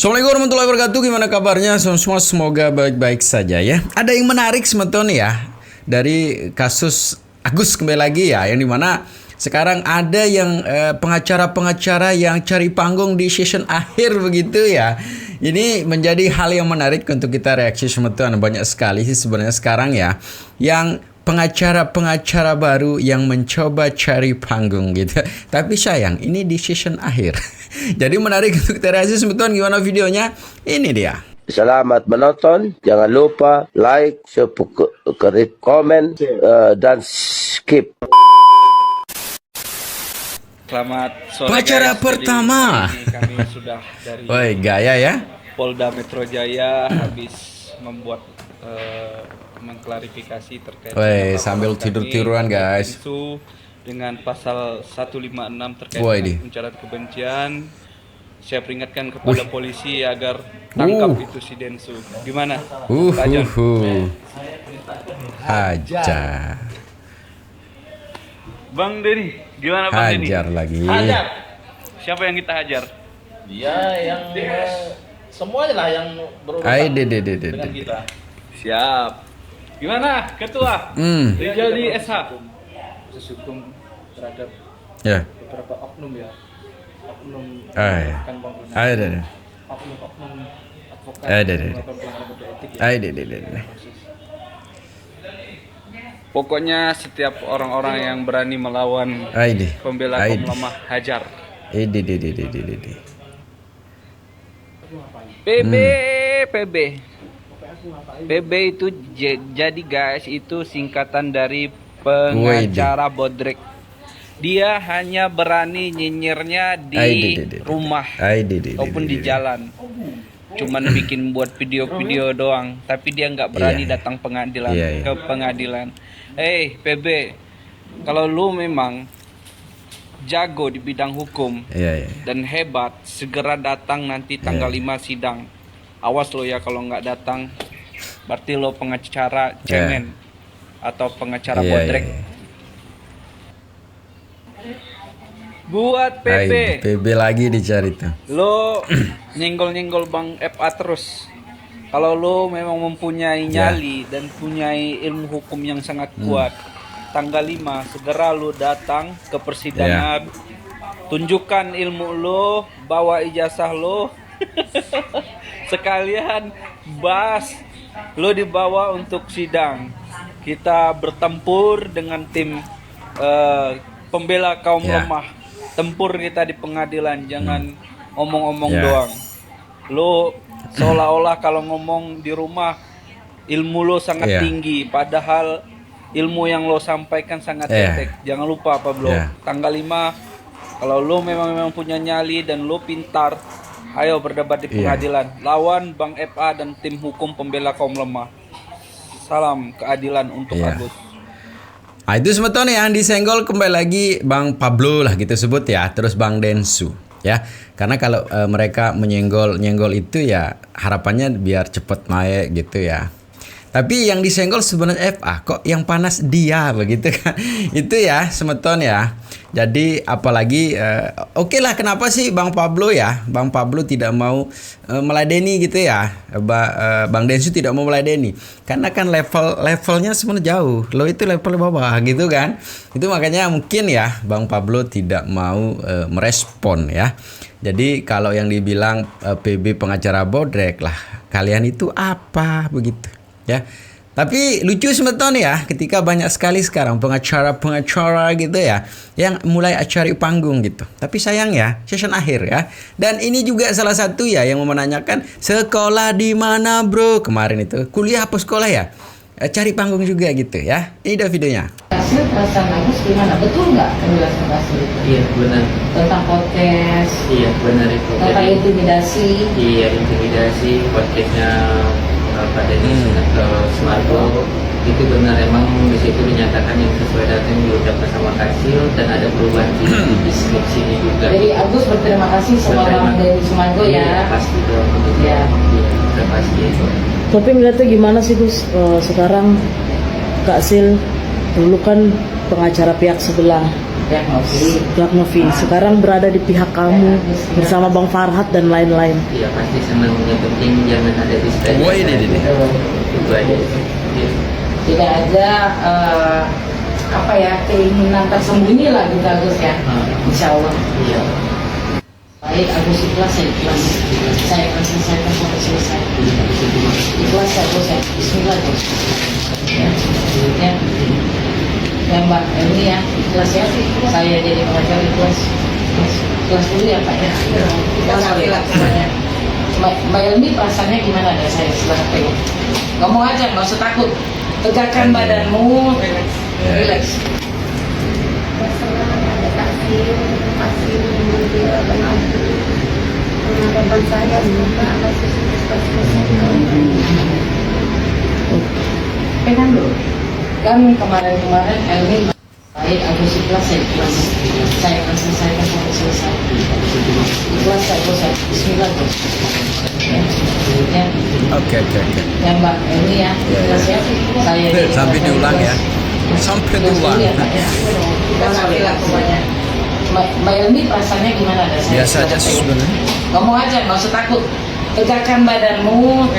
Assalamualaikum warahmatullahi wabarakatuh. Gimana kabarnya semua? Semoga baik-baik saja ya. Ada yang menarik semeton ya dari kasus Agus kembali lagi ya, yang dimana sekarang ada yang pengacara-pengacara yang cari panggung di season akhir begitu ya. Ini menjadi hal yang menarik untuk kita reaksi semeton. Banyak sekali sih sebenarnya sekarang ya yang pengacara-pengacara baru yang mencoba cari panggung gitu. Tapi sayang ini di season akhir. Jadi menarik untuk kita reaksi semeton. Gimana videonya? Ini dia. Selamat menonton. Jangan lupa like, subscribe, komen, dan skip. Selamat sore Pengacara guys. pertama. Jadi, kami sudah dari Woi, gaya ya. Polda Metro Jaya habis membuat mengklarifikasi terkait Woi, dengan sambil laporan kami tidur-tiduran guys. isu dengan pasal 156 terkait Woi, dengan ujaran kebencian. Saya peringatkan kepada polisi agar tangkap itu si Densu. Gimana? Pak Jon? Hajar. Bang Denny, gimana Bang Denny? Hajar lagi. Hajar. Siapa yang kita hajar? Dia yang semuanya lah yang Ay, berurusan dengan kita. Siap. Gimana Ketua? Rijal di SH. Proses hukum terhadap Ya. beberapa oknum ya. Oknum Ay. kan bangunan. Ay, deh. Oknum advokat. Ada. melakukan pelanggaran kode etik ya. Ay, deh. Pokoknya setiap orang-orang yang berani melawan Ay, deh. pembela Ay, kaum lemah hajar. deh. PB itu jadi guys, itu singkatan dari pengacara bodrek. Dia hanya berani nyinyirnya di rumah ataupun di jalan. Cuman bikin buat video-video doang, tapi dia nggak berani datang pengadilan ke pengadilan. PB, kalau lu memang jago di bidang hukum dan hebat, segera datang nanti tanggal 5 sidang. Awas lo ya kalau nggak datang, berarti lo pengacara cemen atau pengacara bodrek. Buat PB lagi dicari tuh. lo nyenggol-nyenggol Bang FA terus. Kalau lo memang mempunyai nyali dan punyai ilmu hukum yang sangat kuat, tanggal 5 segera lo datang ke persidangan. Tunjukkan ilmu lo, bawa ijazah lo. Sekalian lo dibawa untuk sidang. Kita bertempur dengan tim pembela kaum lemah. Tempur kita di pengadilan, jangan omong-omong doang. Lo seolah-olah kalau ngomong di rumah ilmu lo sangat tinggi, padahal ilmu yang lo sampaikan sangat pendek. Jangan lupa Pablo, tanggal 5 kalau lo memang punya nyali dan lo pintar, ayo berdebat di pengadilan. Lawan Bang FA dan tim hukum pembela kaum lemah. Salam keadilan untuk Agus. Nah, itu semeton yang disenggol kembali lagi Bang Pablo lah gitu sebut ya, terus Bang Densu ya. Karena kalau mereka menyenggol itu ya harapannya biar cepet naik gitu ya. Tapi yang disenggol sebenarnya FA, kok yang panas dia begitu kan. Itu ya semeton ya. Jadi apalagi oke lah, kenapa sih Bang Pablo tidak mau meladeni gitu ya. Bang Densu tidak mau meladeni. Karena kan levelnya sebenarnya jauh. Lo itu level bawah gitu kan. Itu makanya mungkin ya Bang Pablo tidak mau merespon ya. Jadi kalau yang dibilang PB pengacara bodrek lah, kalian itu apa begitu ya. Tapi lucu semeton ya, ketika banyak sekali sekarang pengacara-pengacara gitu ya yang mulai cari panggung gitu. Tapi sayang ya, season akhir ya. Dan ini juga salah satu ya yang menanyakan sekolah di mana bro kemarin itu, kuliah apa sekolah ya, cari panggung juga gitu ya. Ini dia videonya. Hasil perasaan Agus gimana? Betul nggak penjelasan hasil itu? Iya benar. Tentang podcast. Iya benar itu. Tentang intimidasi. Iya intimidasi podcastnya Pak Denny ke Sumargo itu benar, emang di situ dinyatakan yang sesuai data yang diucapkan sama Kasil dan ada perubahan di deskripsinya juga. Jadi Agus berterima kasih sama Bang Denny Sumargo ya. Pasti dong. Iya. Sudah pasti itu. Tapi ngeliatnya gimana sih Gus, sekarang Kak Sil dulu kan pengacara pihak sebelah, Pihak Novi. Pihak Novi sekarang berada di pihak kamu bersama Bang Farhat dan lain-lain. Iya pasti senang, yang penting jangan ada distraksi. Woi, deh. Itu aja. Iya. Tidak ada apa ya, keinginan tersembunyi lah gitu Agus ya. Insya Allah. Iya. Baik, Agus ikhlas ya, ikhlas. Saya akan selesaikan sampai selesai. Ikhlas ya Agus ya. Bismillah Agus. Ya. Ya Mbak Elmi ya, ikhlas ya. Saya jadi pengacara ikhlas. Ikhlas dulu ya Pak ya. Ikhlas semuanya. Mbak Elmi perasaannya gimana deh, saya silahkan pegang. Ngomong aja, nggak usah takut. Tegakkan badanmu, relax. Pegang dulu. Kan kemarin-kemarin Elmi baik, Agus ikhlas ya, ikhlas. Saya akan selesaikan sampai selesai. Ikhlas ya Agus ya. Bismillah Agus. Ya. Oke. Ya Mbak Elmi ya, ikhlas ya. Saya Sampai diulang ya. Sampai diulang. Alhamdulillah semuanya. Mbak Elmi perasaannya gimana deh? Biasa aja sih sebenarnya. Ngomong aja, nggak usah takut. Tegakkan badanmu,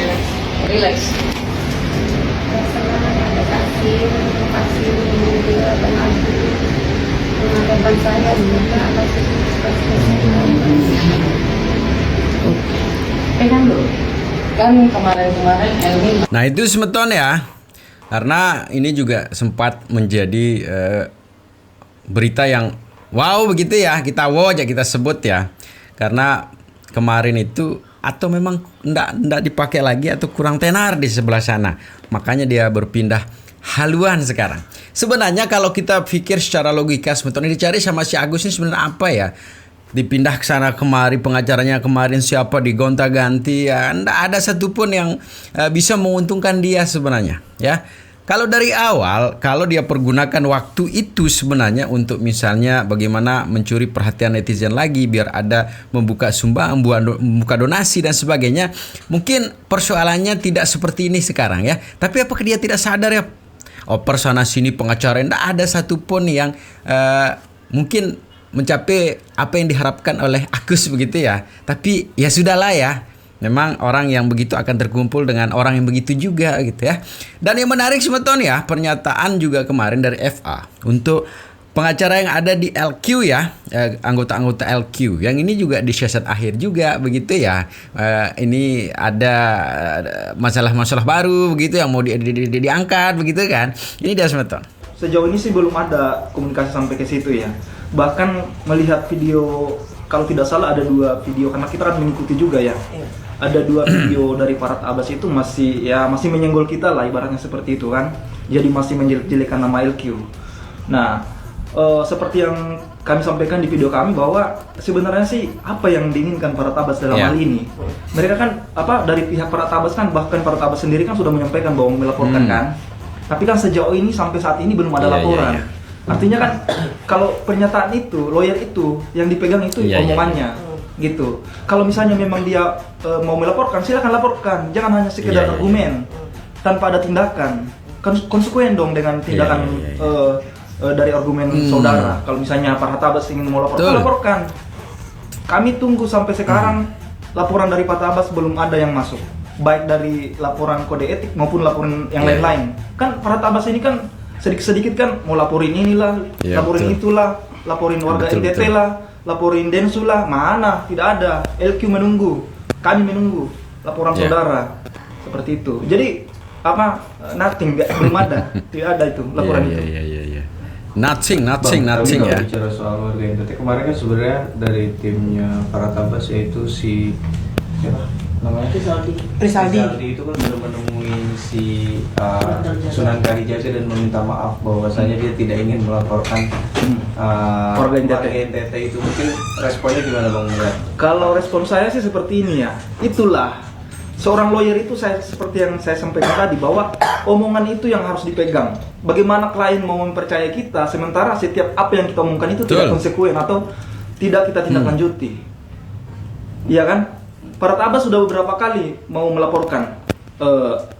relax. Pegang dulu. Kan kemarin-kemarin Elmi. Nah itu semeton ya, karena ini juga sempat menjadi berita yang wow begitu ya, kita wow aja kita sebut ya, karena kemarin itu atau memang ndak dipakai lagi atau kurang tenar di sebelah sana, makanya dia berpindah haluan sekarang. Sebenarnya kalau kita pikir secara logika semeton ini dicari sama si Agus ini sebenarnya apa ya? Dipindah ke sana kemari, pengacaranya kemarin siapa, digonta-ganti ya, ndak ada satupun yang bisa menguntungkan dia sebenarnya ya. Kalau dari awal, kalau dia pergunakan waktu itu sebenarnya untuk misalnya bagaimana mencuri perhatian netizen lagi, biar ada membuka sumbang, membuka donasi dan sebagainya, mungkin persoalannya tidak seperti ini sekarang ya. Tapi apakah dia tidak sadar ya? Oper sana sini pengacara, tidak ada satupun yang mungkin mencapai apa yang diharapkan oleh Agus begitu ya. Tapi ya sudahlah ya. Memang orang yang begitu akan terkumpul dengan orang yang begitu juga gitu ya. Dan yang menarik semeton ya, pernyataan juga kemarin dari FA untuk pengacara yang ada di LQ ya, anggota-anggota LQ. Yang ini juga di siasat akhir juga begitu ya. Ini ada masalah-masalah baru begitu yang mau diangkat begitu kan. Ini dia semeton. Sejauh ini sih belum ada komunikasi sampai ke situ ya. Bahkan melihat video, kalau tidak salah ada 2 video, karena kita kan mengikuti juga ya. Ada 2 video dari Farhat Abbas itu masih menyenggol kita lah, ibaratnya seperti itu kan. Jadi masih menjelek-jelekan nama LQ. Nah, seperti yang kami sampaikan di video kami bahwa sebenarnya sih apa yang diinginkan Farhat Abbas dalam hal ini. Mereka kan dari pihak Farhat Abbas kan, bahkan Farhat Abbas sendiri kan sudah menyampaikan bahwa melaporkan kan. Tapi kan sejauh ini sampai saat ini belum ada laporan. Artinya kan kalau pernyataan itu, lawyer itu yang dipegang itu omongannya. Gitu. Kalau misalnya memang dia mau melaporkan, silakan laporkan. Jangan hanya sekedar argumen tanpa ada tindakan. Konsekuen dong dengan tindakan dari argumen saudara. Kalau misalnya Farhat Abbas ingin mau laporkan, Kami tunggu sampai sekarang laporan dari Farhat Abbas belum ada yang masuk. Baik dari laporan kode etik maupun laporan yang lain-lain. Kan Farhat Abbas ini kan sedikit-sedikit kan mau laporin inilah, laporin itulah, laporin warga NTT lah, laporin Densu lah, mana? Tidak ada. LQ menunggu, kami menunggu laporan saudara seperti itu. Jadi nothing, belum ada, tidak ada itu laporan itu. Nothing ya. Bicara soal warga NTT kemarin kan sebenarnya dari timnya Farhat Abbas yaitu si siapa namanya? Rizaldi itu kan sudah menemui si Sunan Kalijaga dan meminta maaf bahwasanya dia tidak ingin melaporkan warga NTT itu. Mungkin responnya gimana Bang Murat? Kalau respon saya sih seperti ini ya. Itulah seorang lawyer itu, saya seperti yang saya sampaikan tadi bahwa omongan itu yang harus dipegang. Bagaimana klien mau mempercayai kita sementara setiap apa yang kita omongkan itu tidak konsekuen atau tidak kita tindak lanjuti. Iya kan? Farhat Abbas sudah beberapa kali mau melaporkan,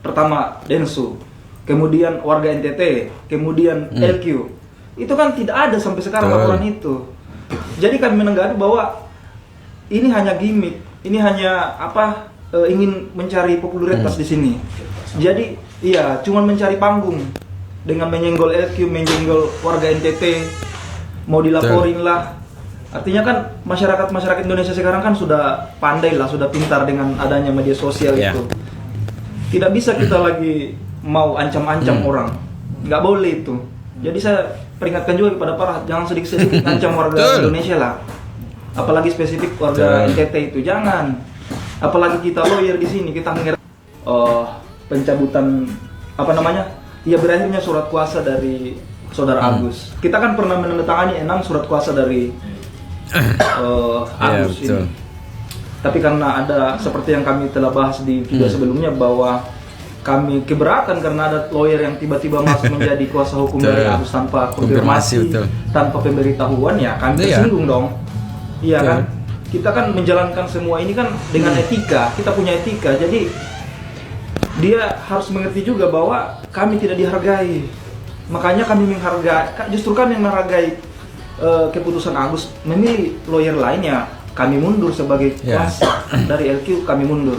pertama Densu, kemudian warga NTT, kemudian LQ. Itu kan tidak ada sampai sekarang Betul. laporan itu. Jadi kami menanggapi bahwa ini hanya gimmick, ini hanya ingin mencari popularitas di sini. Jadi iya, cuman mencari panggung dengan menyenggol LQ, menyenggol warga NTT, mau dilaporin lah. Artinya kan masyarakat Indonesia sekarang kan sudah pandai lah, sudah pintar dengan adanya media sosial itu. Tidak bisa kita lagi mau ancam-ancam orang, nggak boleh itu. Jadi saya peringatkan juga kepada para jangan sedikit-sedikit ancam warga Indonesia lah. Apalagi spesifik warga NTT itu jangan. Apalagi kita lawyer di sini kita mengerti pencabutan ya berakhirnya surat kuasa dari saudara Agus. Kita kan pernah menandatangani 6 surat kuasa dari Agus ini. Tapi karena ada seperti yang kami telah bahas di video sebelumnya bahwa kami keberatan karena ada lawyer yang tiba-tiba masuk menjadi kuasa hukum dari Agus tanpa konfirmasi, tanpa pemberitahuan, ya kami tersinggung dong. Iya kan? Kita kan menjalankan semua ini kan dengan etika, kita punya etika. Jadi dia harus mengerti juga bahwa kami tidak dihargai. Makanya kami menghargai, justru kami menghargai keputusan Agus memilih lawyer lainnya. Kami mundur sebagai kuasa dari LQ, kami mundur.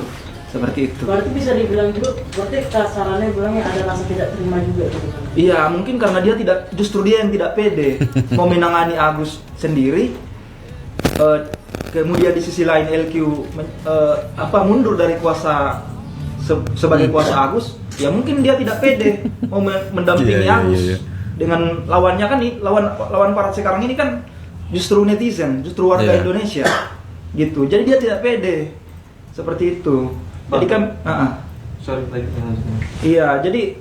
Seperti itu. Berarti bisa dibilang juga, berarti kasarannya bilangnya ada rasa tidak terima juga gitu kan? Iya, mungkin karena dia justru dia yang tidak pede mau menangani Agus sendiri. Kemudian di sisi lain LQ mundur dari kuasa sebagai kuasa Agus, ya mungkin dia tidak pede mau mendampingi Agus. Dengan lawannya kan lawan Farhat sekarang ini kan justru netizen, justru warga Indonesia. Gitu. Jadi dia tidak pede. Seperti itu. Jadi kan iya, jadi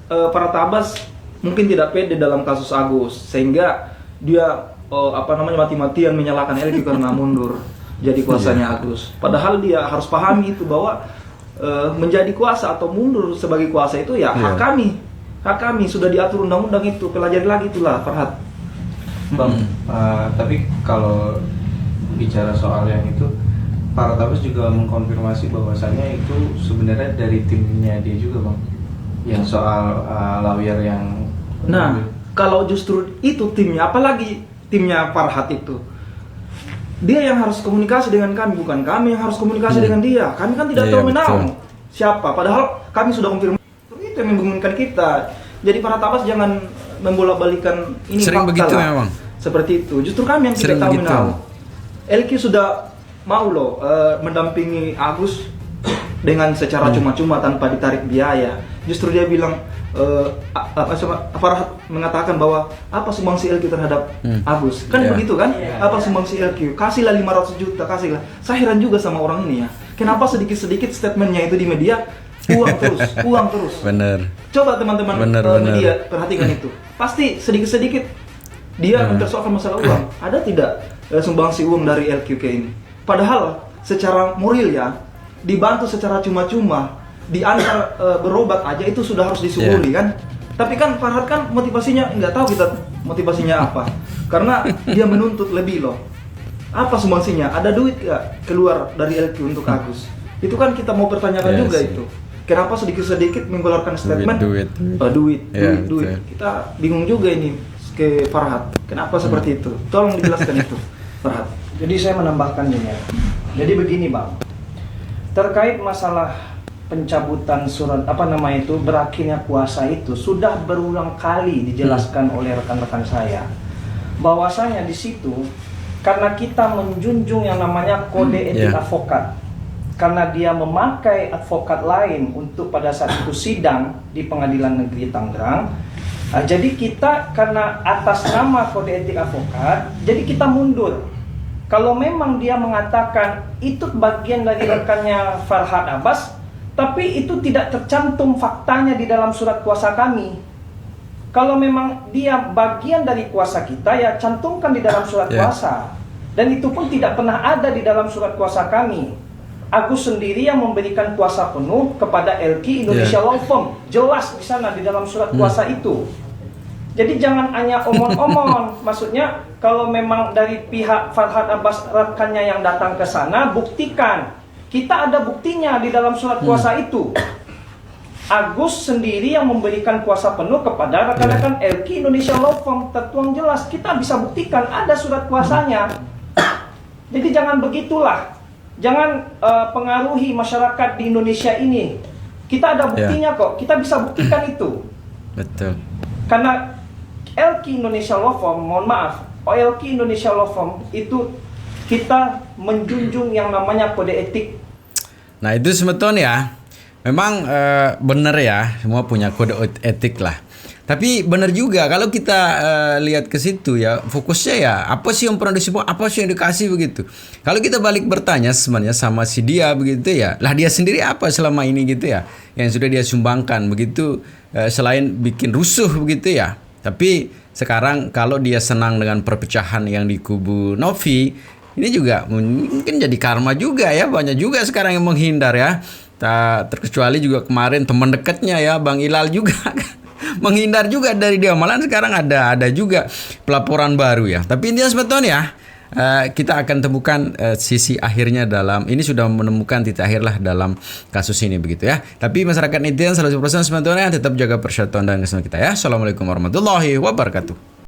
para tabas mungkin tidak pede dalam kasus Agus sehingga dia mati-matian menyalahkan LQ karena mundur jadi kuasanya Agus. Padahal dia harus pahami itu bahwa menjadi kuasa atau mundur sebagai kuasa itu ya hak kami. Hak kami sudah diatur undang-undang itu, pelajari lagi itulah Farhat. Bang, tapi kalau bicara soal yang itu, para tabas juga mengkonfirmasi bahwasannya itu sebenarnya dari timnya dia juga, Bang. Yang soal lawyer yang kalau justru itu timnya, apalagi timnya Farhat itu, dia yang harus komunikasi dengan kami, bukan kami yang harus komunikasi dengan dia. Kami kan tidak tahu menau siapa, padahal kami sudah konfirmasi itu yang membingungkan kita. Jadi para tabas jangan membolak-balikan ini sering fakta begitu lah. memang. Seperti itu. Justru kami yang tidak tahu menau. LQ sudah mau loh mendampingi Agus dengan secara cuma-cuma tanpa ditarik biaya. Justru dia bilang Farhat mengatakan bahwa apa sumbangsi LQ terhadap Agus, kan begitu kan? Apa sumbangsi LQ? Kasihlah 500 juta, kasihlah. Saya heran juga sama orang ini ya. Kenapa sedikit-sedikit statementnya itu di media uang terus. Bener. Coba teman-teman media perhatikan itu. Pasti sedikit-sedikit dia mempersoalkan masalah uang. Ada tidak sumbangsi uang dari LQ ke ini? Padahal secara moral ya, dibantu secara cuma-cuma, diantar berobat aja itu sudah harus disuguhi kan. Tapi kan Farhat kan motivasinya nggak tahu kita motivasinya apa. Karena dia menuntut lebih loh. Apa sumbangsinya? Ada duit nggak keluar dari LQ untuk Agus? Itu kan kita mau pertanyakan juga itu. Kenapa sedikit-sedikit mengeluarkan statement duit. Kita bingung juga ini ke Farhat. Kenapa seperti itu? Tolong dijelaskan itu, Farhat. Jadi saya menambahkan ini ya. Jadi begini Bang, terkait masalah pencabutan surat berakhirnya kuasa itu sudah berulang kali dijelaskan oleh rekan-rekan saya bahwasanya di situ karena kita menjunjung yang namanya kode etik advokat, karena dia memakai advokat lain untuk pada saat itu sidang di Pengadilan Negeri Tangerang. Jadi kita karena atas nama kode etik advokat, jadi kita mundur. Kalau memang dia mengatakan itu bagian dari rekannya Farhat Abbas, tapi itu tidak tercantum faktanya di dalam surat kuasa kami. Kalau memang dia bagian dari kuasa kita, ya cantumkan di dalam surat kuasa. Dan itu pun tidak pernah ada di dalam surat kuasa kami. Agus sendiri yang memberikan kuasa penuh kepada LQ Indonesia Law Firm. Jelas di sana di dalam surat kuasa itu. Jadi jangan hanya omong-omong. Maksudnya kalau memang dari pihak Farhat Abbas rekannya yang datang ke sana, buktikan. Kita ada buktinya di dalam surat kuasa itu. Agus sendiri yang memberikan kuasa penuh kepada rekan-rekan LQ Indonesia Law Firm, tertuang jelas. Kita bisa buktikan ada surat kuasanya. Jadi jangan begitulah. Jangan pengaruhi masyarakat di Indonesia ini. Kita ada buktinya kok. Kita bisa buktikan itu. Betul. Karena LQ Indonesia Law Firm, mohon maaf, LQ Indonesia Law Firm itu kita menjunjung yang namanya kode etik. Nah itu sebetulnya memang benar ya, semua punya kode etik lah. Tapi benar juga kalau kita lihat ke situ ya, fokusnya ya apa sih yang pernah disebut, apa sih yang dikasih begitu. Kalau kita balik bertanya sebenarnya sama si dia begitu ya, lah dia sendiri apa selama ini gitu ya, yang sudah dia sumbangkan begitu, selain bikin rusuh begitu ya. Tapi sekarang kalau dia senang dengan perpecahan yang di kubu Novi, ini juga mungkin jadi karma juga ya, banyak juga sekarang yang menghindar ya. Terkecuali juga kemarin teman dekatnya ya Bang Ilal juga menghindar juga dari dia, malahan sekarang ada juga pelaporan baru ya. Tapi intinya sebetulnya kita akan temukan sisi akhirnya dalam ini, sudah menemukan titik akhir lah dalam kasus ini begitu ya. Tapi masyarakat netizen 100% sebetulnya tetap jaga persatuan dan kesatuan kita ya. Assalamualaikum warahmatullahi wabarakatuh.